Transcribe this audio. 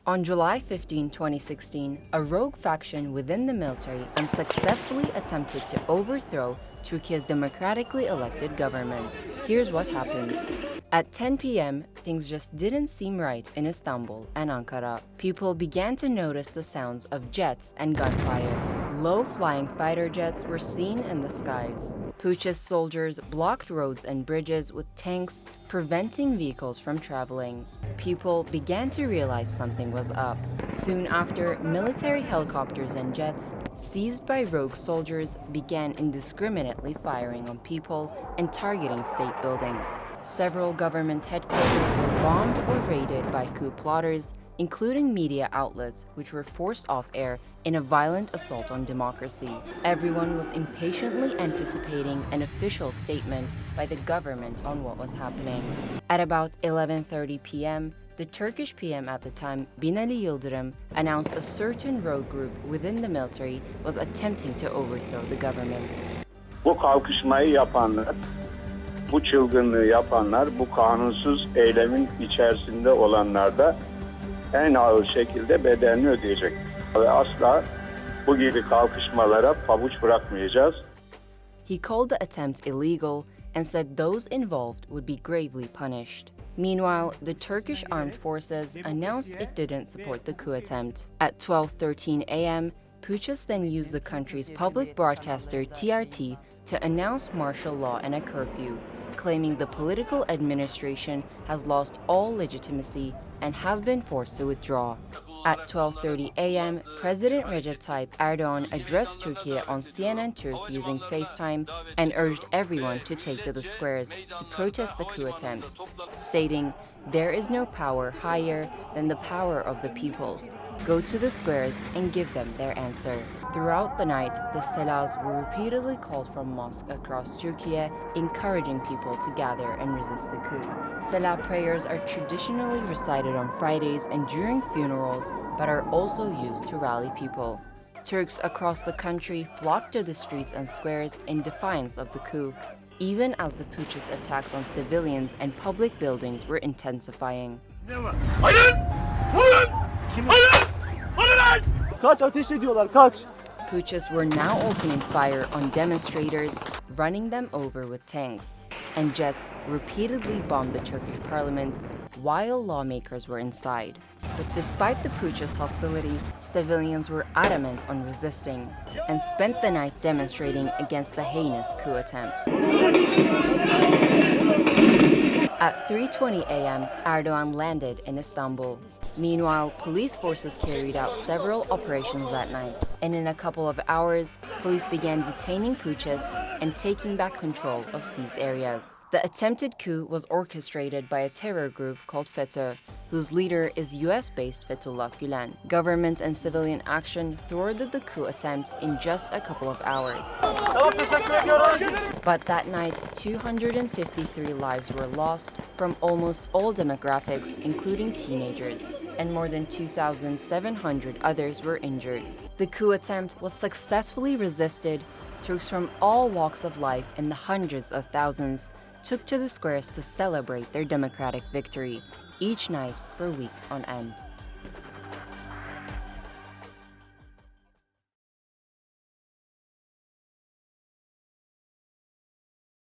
On July 15, 2016, a rogue faction within the military unsuccessfully attempted to overthrow Turkey's democratically elected government. Here's what happened. At 10 p.m., things just didn't seem right in Istanbul and Ankara. People began to notice the sounds of jets and gunfire. Low-flying fighter jets were seen in the skies. Putschist soldiers blocked roads and bridges with tanks, preventing vehicles from traveling. People began to realize something was up. Soon after, military helicopters and jets, seized by rogue soldiers, began indiscriminately firing on people and targeting state buildings. Several government headquarters were bombed or raided by coup plotters, including media outlets, which were forced off air in a violent assault on democracy. Everyone was impatiently anticipating an official statement by the government on what was happening. At about 11:30 p.m., the Turkish PM at the time, Binali Yıldırım, announced a certain rogue group within the military was attempting to overthrow the government. Bu kalkışmayı yapanlar, bu çılgınlığı yapanlar, bu kanunsuz eylemin içerisinde olanlar da en ağır şekilde bedelini ödeyecek. Ve asla bu gibi kalkışmalara pabuç bırakmayacağız. He called the attempt illegal and said those involved would be gravely punished. Meanwhile, the Turkish armed forces announced it didn't support the coup attempt. At 12:13 a.m., Putschist then used the country's public broadcaster TRT to announce martial law and a curfew, claiming the political administration has lost all legitimacy and has been forced to withdraw. At 12:30 a.m., President Recep Tayyip Erdogan addressed Turkey on CNN Turk using FaceTime and urged everyone to take to the squares to protest the coup attempt, stating, "There is no power higher than the power of the people. Go to the squares and give them their answer." Throughout the night, the selahs were repeatedly called from mosques across Turkey, encouraging people to gather and resist the coup. Selah prayers are traditionally recited on Fridays and during funerals, but are also used to rally people. Turks across the country flocked to the streets and squares in defiance of the coup, even as the Putschist attacks on civilians and public buildings were intensifying. Kaç, ateş ediyorlar, kaç! Putschists were now opening fire on demonstrators, running them over with tanks. And jets repeatedly bombed the Turkish parliament while lawmakers were inside. But despite the Putschist hostility, civilians were adamant on resisting and spent the night demonstrating against the heinous coup attempt. At 3:20 a.m., Erdogan landed in Istanbul. Meanwhile, police forces carried out several operations that night, and in a couple of hours, police began detaining Putschists and taking back control of seized areas. The attempted coup was orchestrated by a terror group called FETO, whose leader is US-based Fethullah Gülen. Government and civilian action thwarted the coup attempt in just a couple of hours. But that night, 253 lives were lost from almost all demographics, including teenagers, and more than 2,700 others were injured. The coup attempt was successfully resisted. Turks from all walks of life and the hundreds of thousands took to the squares to celebrate their democratic victory, each night for weeks on end.